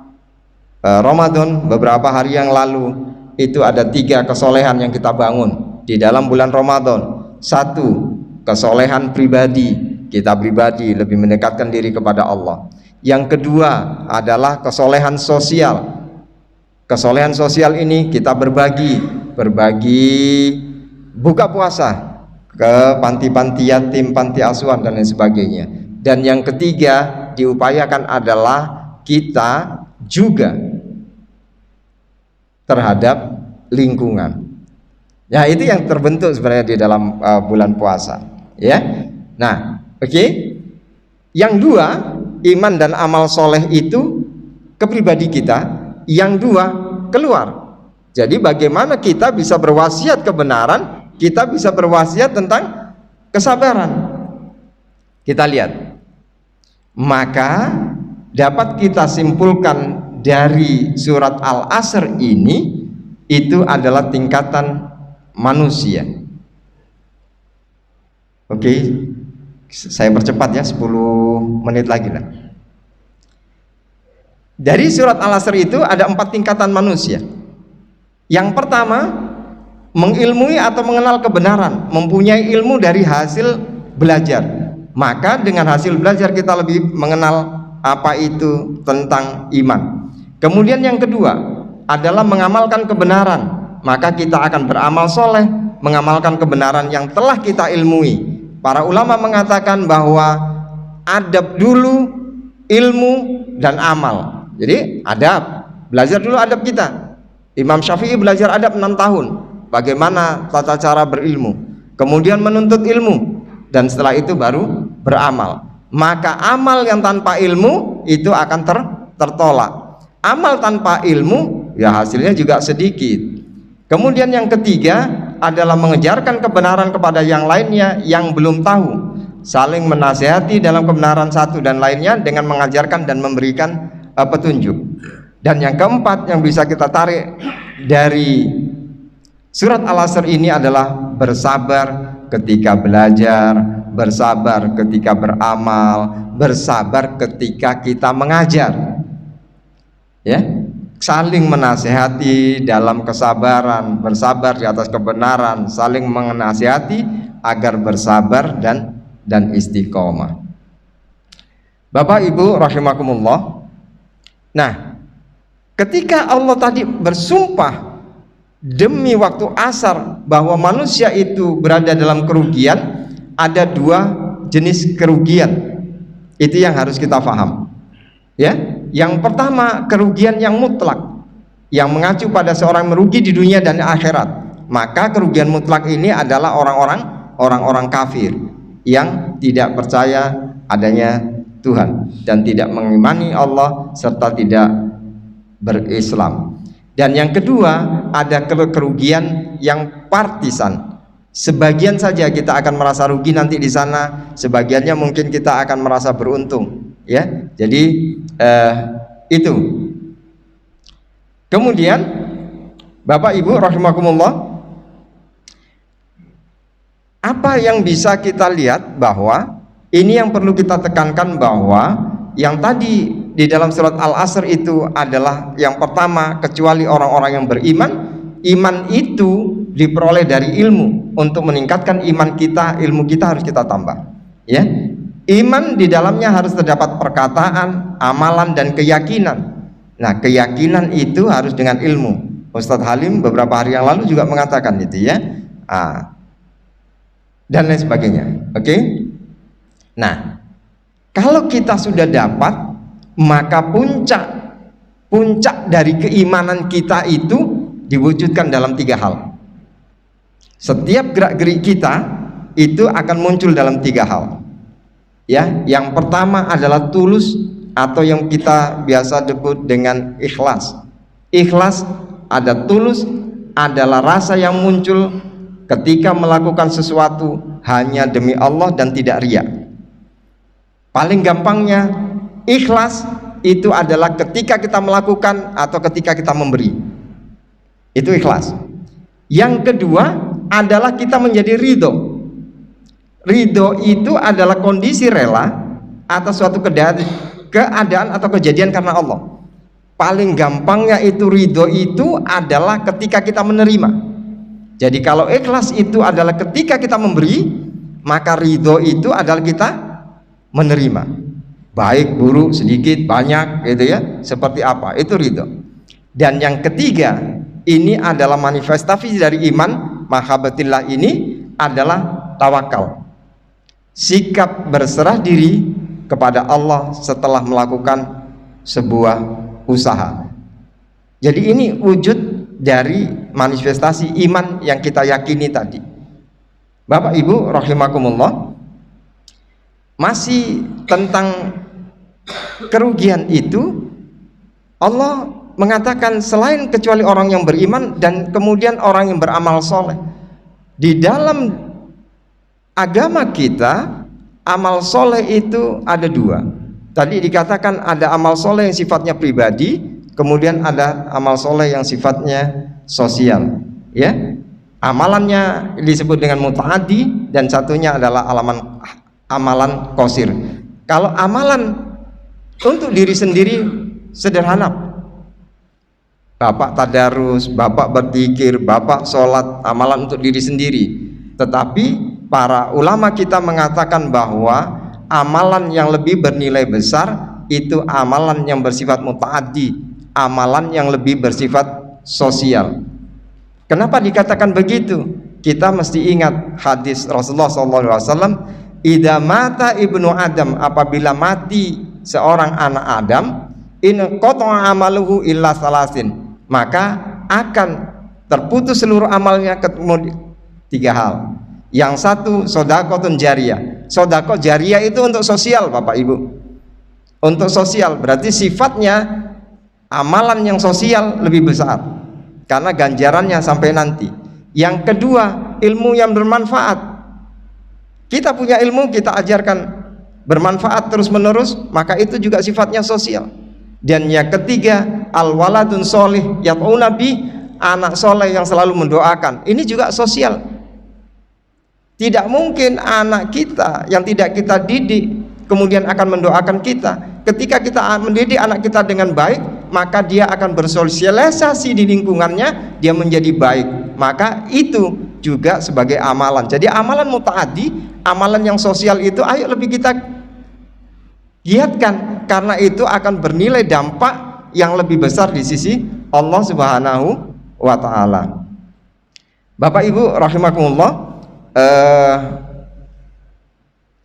Ramadan beberapa hari yang lalu itu ada 3 kesolehan yang kita bangun di dalam bulan Ramadan. 1, kesolehan pribadi, kita pribadi lebih mendekatkan diri kepada Allah. Yang kedua adalah kesolehan sosial. Kesolehan sosial ini kita berbagi buka puasa ke panti-panti yatim, panti asuhan dan lain sebagainya. Dan yang ketiga diupayakan adalah kita juga terhadap lingkungan. Ya, itu yang terbentuk sebenarnya di dalam bulan puasa, ya. Nah, oke. Yang 2, iman dan amal soleh itu ke pribadi kita. Yang 2 keluar. Jadi bagaimana kita bisa berwasiat kebenaran, kita bisa berwasiat tentang kesabaran. Kita lihat. Maka dapat kita simpulkan dari surat Al-Asr ini, itu adalah tingkatan manusia. Oke, saya percepat ya, 10 menit lagi lah. Dari surat Al-Asr itu ada 4 tingkatan manusia. Yang pertama, mengilmui atau mengenal kebenaran, mempunyai ilmu dari hasil belajar. Maka dengan hasil belajar kita lebih mengenal apa itu tentang iman. Kemudian yang kedua adalah mengamalkan kebenaran, maka kita akan beramal soleh, mengamalkan kebenaran yang telah kita ilmui. Para ulama mengatakan bahwa adab dulu, ilmu dan amal. Jadi adab, belajar dulu adab kita. Imam Syafi'i belajar adab 6 tahun, bagaimana tata cara berilmu, kemudian menuntut ilmu, dan setelah itu baru beramal. Maka amal yang tanpa ilmu itu akan tertolak. Amal tanpa ilmu ya hasilnya juga sedikit. Kemudian yang ketiga adalah mengejarkan kebenaran kepada yang lainnya yang belum tahu, saling menasihati dalam kebenaran satu dan lainnya dengan mengajarkan dan memberikan petunjuk. Dan yang keempat yang bisa kita tarik dari surat Al-Asr ini adalah bersabar ketika belajar, bersabar ketika beramal, bersabar ketika kita mengajar. Ya, saling menasihati dalam kesabaran, bersabar di atas kebenaran, saling menasihati agar bersabar dan istiqomah. Bapak Ibu rahimakumullah. Nah, ketika Allah tadi bersumpah demi waktu asar bahwa manusia itu berada dalam kerugian, ada 2 jenis kerugian. Itu yang harus kita paham. Ya, yang pertama kerugian yang mutlak, yang mengacu pada seorang merugi di dunia dan akhirat. Maka kerugian mutlak ini adalah orang-orang kafir yang tidak percaya adanya Tuhan dan tidak mengimani Allah serta tidak berislam. Dan yang kedua ada kerugian yang partisan. Sebagian saja kita akan merasa rugi nanti di sana, sebagiannya mungkin kita akan merasa beruntung. Ya, jadi itu. Kemudian Bapak Ibu rahimakumullah, apa yang bisa kita lihat bahwa ini yang perlu kita tekankan, bahwa yang tadi di dalam surat Al-Asr itu adalah yang pertama, kecuali orang-orang yang beriman. Iman itu diperoleh dari ilmu. Untuk meningkatkan iman kita, ilmu kita harus kita tambah. Ya, iman di dalamnya harus terdapat perkataan, amalan dan keyakinan. Nah, keyakinan itu harus dengan ilmu. Ustadz Halim beberapa hari yang lalu juga mengatakan itu ya, dan lain sebagainya. Oke? Nah, kalau kita sudah dapat, maka puncak dari keimanan kita itu diwujudkan dalam 3 hal. Setiap gerak-gerik kita itu akan muncul dalam 3 hal. Ya, yang pertama adalah tulus atau yang kita biasa sebut dengan ikhlas. Ikhlas ada tulus adalah rasa yang muncul ketika melakukan sesuatu hanya demi Allah dan tidak riya. Paling gampangnya, ikhlas itu adalah ketika kita melakukan atau ketika kita memberi. Itu ikhlas. Yang kedua adalah kita menjadi ridho. Ridho itu adalah kondisi rela atas suatu keadaan atau kejadian karena Allah. Paling gampangnya itu ridho itu adalah ketika kita menerima. Jadi kalau ikhlas itu adalah ketika kita memberi, maka ridho itu adalah kita menerima. Baik, buruk, sedikit, banyak, gitu ya. Seperti apa? Itu ridho. Dan yang ketiga, ini adalah manifestasi dari iman, mahabbatillah ini adalah tawakal. Sikap berserah diri kepada Allah setelah melakukan sebuah usaha. Jadi ini wujud dari manifestasi iman yang kita yakini tadi. Bapak Ibu rahimakumullah, masih tentang kerugian itu Allah mengatakan selain kecuali orang yang beriman dan kemudian orang yang beramal soleh. Di dalam agama kita, amal soleh itu ada 2. Tadi dikatakan ada amal soleh yang sifatnya pribadi, kemudian ada amal soleh yang sifatnya sosial. Ya, Amalannya disebut dengan mutaaddi dan satunya adalah amalan qasir. Kalau amalan untuk diri sendiri sederhana, Bapak tadarus, Bapak berzikir, Bapak sholat, amalan untuk diri sendiri. Tetapi para ulama kita mengatakan bahwa amalan yang lebih bernilai besar itu amalan yang bersifat mutaaddi, amalan yang lebih bersifat sosial. Kenapa dikatakan begitu? Kita mesti ingat hadis Rasulullah SAW, idza mata ibnu Adam, apabila mati seorang anak Adam, in qata'a amaluhu illa salasin, maka akan terputus seluruh amalnya kemudian 3 hal. Yang satu, sodakotun jariyah. Sodako jariyah itu untuk sosial, Bapak Ibu. Untuk sosial, berarti sifatnya amalan yang sosial lebih besar karena ganjarannya sampai nanti. Yang kedua, ilmu yang bermanfaat. Kita punya ilmu, kita ajarkan bermanfaat terus menerus, maka itu juga sifatnya sosial. Dan yang ketiga, al-waladun sholih yad'u nabi, anak soleh yang selalu mendoakan. Ini juga sosial. Tidak mungkin anak kita yang tidak kita didik kemudian akan mendoakan kita. Ketika kita mendidik anak kita dengan baik, maka dia akan bersosialisasi di lingkungannya, dia menjadi baik. Maka itu juga sebagai amalan. Jadi amalan mutaaddi, amalan yang sosial itu ayo lebih kita giatkan, karena itu akan bernilai dampak yang lebih besar di sisi Allah Subhanahu wa taala. Bapak Ibu rahimakumullah,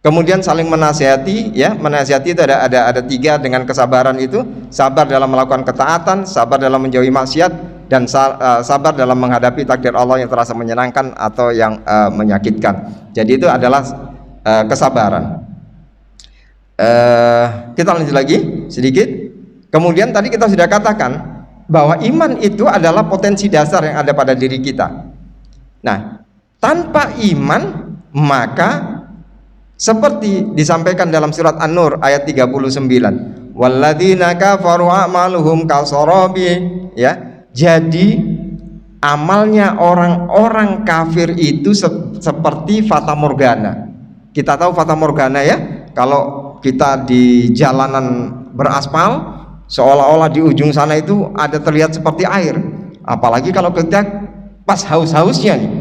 kemudian saling menasihati, ya, menasihati itu ada 3 dengan kesabaran itu, sabar dalam melakukan ketaatan, sabar dalam menjauhi maksiat, dan sabar dalam menghadapi takdir Allah yang terasa menyenangkan atau yang menyakitkan. Jadi itu adalah kesabaran. Kita lanjut lagi sedikit. Kemudian tadi kita sudah katakan bahwa iman itu adalah potensi dasar yang ada pada diri kita. Nah, tanpa iman maka seperti disampaikan dalam surat An-Nur ayat 39, walladzina kafaru a'maluhum kasarabi, ya. Jadi amalnya orang-orang kafir itu seperti fata morgana. Kita tahu fata morgana, ya. Kalau kita di jalanan beraspal, seolah-olah di ujung sana itu ada terlihat seperti air. Apalagi kalau kita pas haus-hausnya nih,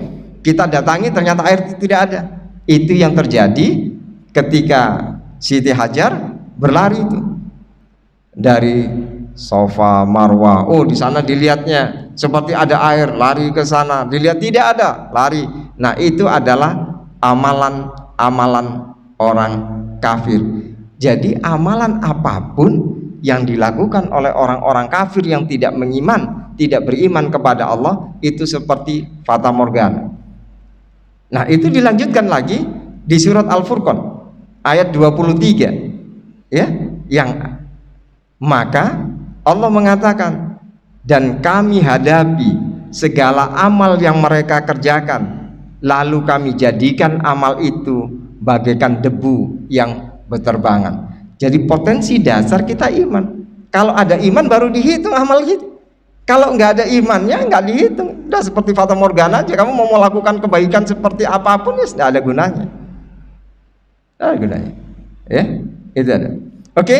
kita datangi ternyata air tidak ada. Itu yang terjadi ketika Siti Hajar berlari itu dari Safa Marwah. Oh, di sana dilihatnya seperti ada air, lari ke sana, dilihat tidak ada, lari. Nah, itu adalah amalan orang kafir. Jadi amalan apapun yang dilakukan oleh orang-orang kafir yang tidak beriman kepada Allah, itu seperti fata morgana. Nah, itu dilanjutkan lagi di surat Al-Furqan ayat 23, ya, yang maka Allah mengatakan, dan kami hadapi segala amal yang mereka kerjakan, lalu kami jadikan amal itu bagaikan debu yang berterbangan. Jadi potensi dasar kita iman. Kalau ada iman baru dihitung amal kita. Kalau nggak ada imannya nggak dihitung. Udah seperti fata morgana aja. Kamu mau melakukan kebaikan seperti apapun, ya tidak ada gunanya. Tidak ada gunanya. Ya, itu ada. Oke.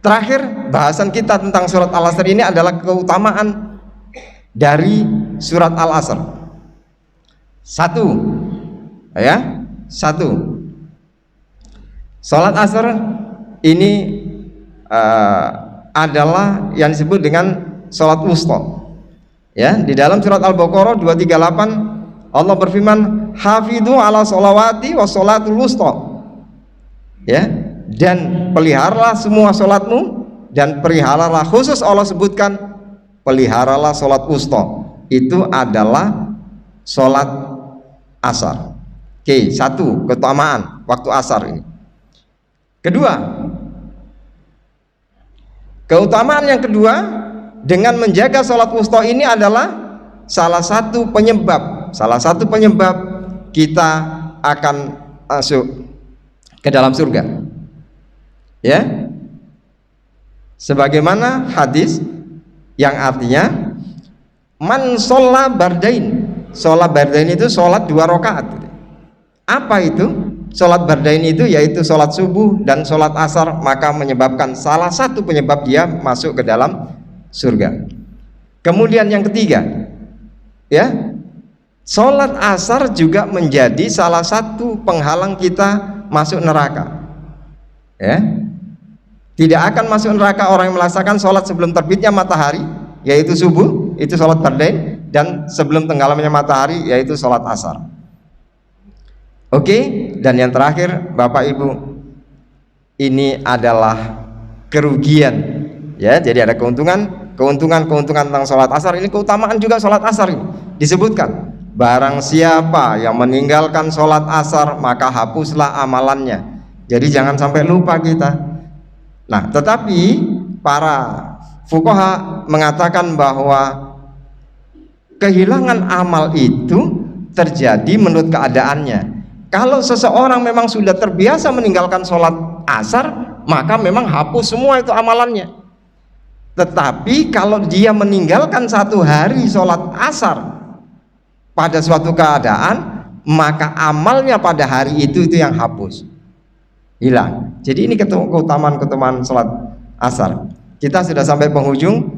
Terakhir bahasan kita tentang surat Al-Asr ini adalah keutamaan dari surat Al-Asr. Satu. Salat asar ini adalah yang disebut dengan salat wusta. Ya, di dalam surat Al-Baqarah 238 Allah berfirman, hafidhu ala sholawati wa sholatul wusta. Ya, dan peliharalah semua salatmu, dan peliharalah, khusus Allah sebutkan peliharalah salat wusta. Itu adalah salat asar. Oke, satu keutamaan waktu asar ini. Kedua, keutamaan yang kedua, dengan menjaga sholat wusta ini adalah salah satu penyebab kita akan masuk ke dalam surga. Ya, sebagaimana hadis yang artinya man sholla bardain, sholat bardain itu sholat 2 rakaat. Apa itu? Sholat bardain itu yaitu sholat subuh dan sholat asar, maka menyebabkan salah satu penyebab dia masuk ke dalam surga. Kemudian yang ketiga, ya, sholat asar juga menjadi salah satu penghalang kita masuk neraka. Ya, tidak akan masuk neraka orang yang melaksanakan sholat sebelum terbitnya matahari, yaitu subuh, itu sholat bardain, dan sebelum tenggelamnya matahari, yaitu sholat asar. Oke, dan yang terakhir, Bapak Ibu, ini adalah kerugian, ya. Jadi ada keuntungan tentang sholat asar. Ini keutamaan juga sholat asar ini disebutkan. Barang siapa yang meninggalkan sholat asar, maka hapuslah amalannya. Jadi jangan sampai lupa kita. Nah, tetapi para fuqaha mengatakan bahwa kehilangan amal itu terjadi menurut keadaannya. Kalau seseorang memang sudah terbiasa meninggalkan sholat asar, maka memang hapus semua itu amalannya. Tetapi kalau dia meninggalkan 1 hari sholat asar pada suatu keadaan, maka amalnya pada hari itu yang hapus, hilang. Jadi ini keutamaan sholat asar. Kita sudah sampai penghujung,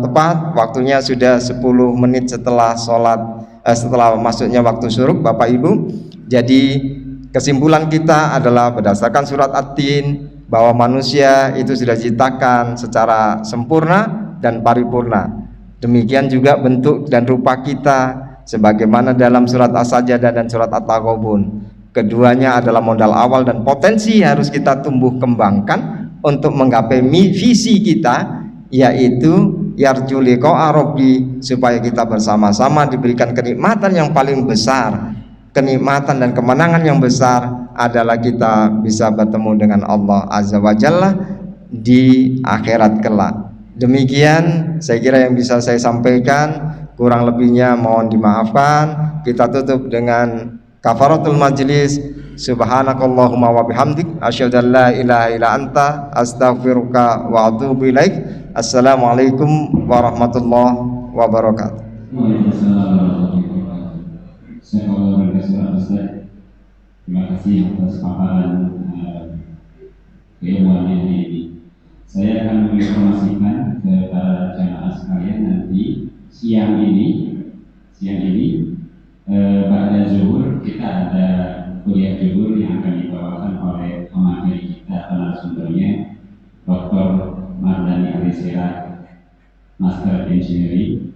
tepat waktunya sudah 10 menit setelah setelah masuknya waktu syuruk, Bapak Ibu. Jadi kesimpulan kita adalah berdasarkan surat At-Tin bahwa manusia itu sudah diciptakan secara sempurna dan paripurna. Demikian juga bentuk dan rupa kita sebagaimana dalam surat As-Sajdah dan surat At-Taghabun. Keduanya adalah modal awal dan potensi harus kita tumbuh kembangkan untuk menggapai visi kita, yaitu yarju liqa'a rabbi, supaya kita bersama-sama diberikan kenikmatan yang paling besar. Kenikmatan dan kemenangan yang besar adalah kita bisa bertemu dengan Allah Azza wa Jalla di akhirat kelak. Demikian saya kira yang bisa saya sampaikan, kurang lebihnya mohon dimaafkan. Kita tutup dengan kafaratul majlis. Subhanakallahumma wa bihamdik asyhadu an la ilaha illa anta astaghfiruka wa atubu ilaik. Assalamualaikum warahmatullahi wabarakatuh. Terima kasih atas paparan keilmuan ini. Saya akan menginformasikan kepada jamaah sekalian nanti siang ini pada zuhur kita ada kuliah zuhur yang akan dibawakan oleh pemateri kita, narasumbernya Dr. Mardhani Alisera, Master Engineering,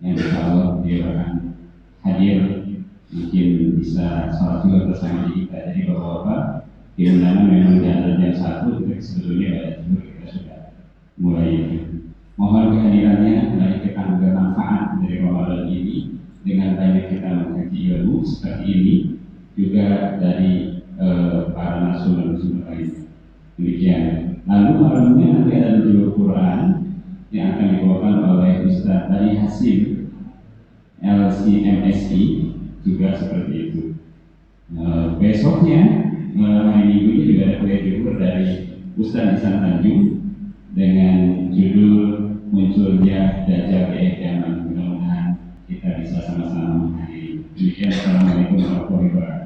yang kalau dia akan hadir mungkin bisa sholat juga bersama kita. Jadi bapak-bapak, di undangan memang di jam 1, tapi sebetulnya pada zuhur kita sudah mulai. Mohon kehadirannya, mari kita ambil manfaat dari Ramadan ini dengan banyak kita mengkaji ilmu seperti ini, juga dari para narasumber lain. Demikian. Lalu malamnya nanti ada nuzul Quran yang akan dibawakan oleh Ustaz Tari Hasim LCMSI, juga seperti itu. Besoknya hari Minggu ini juga ada kuliah zuhur dari Ustaz Ihsan Tanjung dengan judul Munculnya Dajjal di Akhir Zaman. Mudah-mudahan kita bisa sama-sama menghadiri. Demikian, assalamualaikum warahmatullahi wabarakatuh.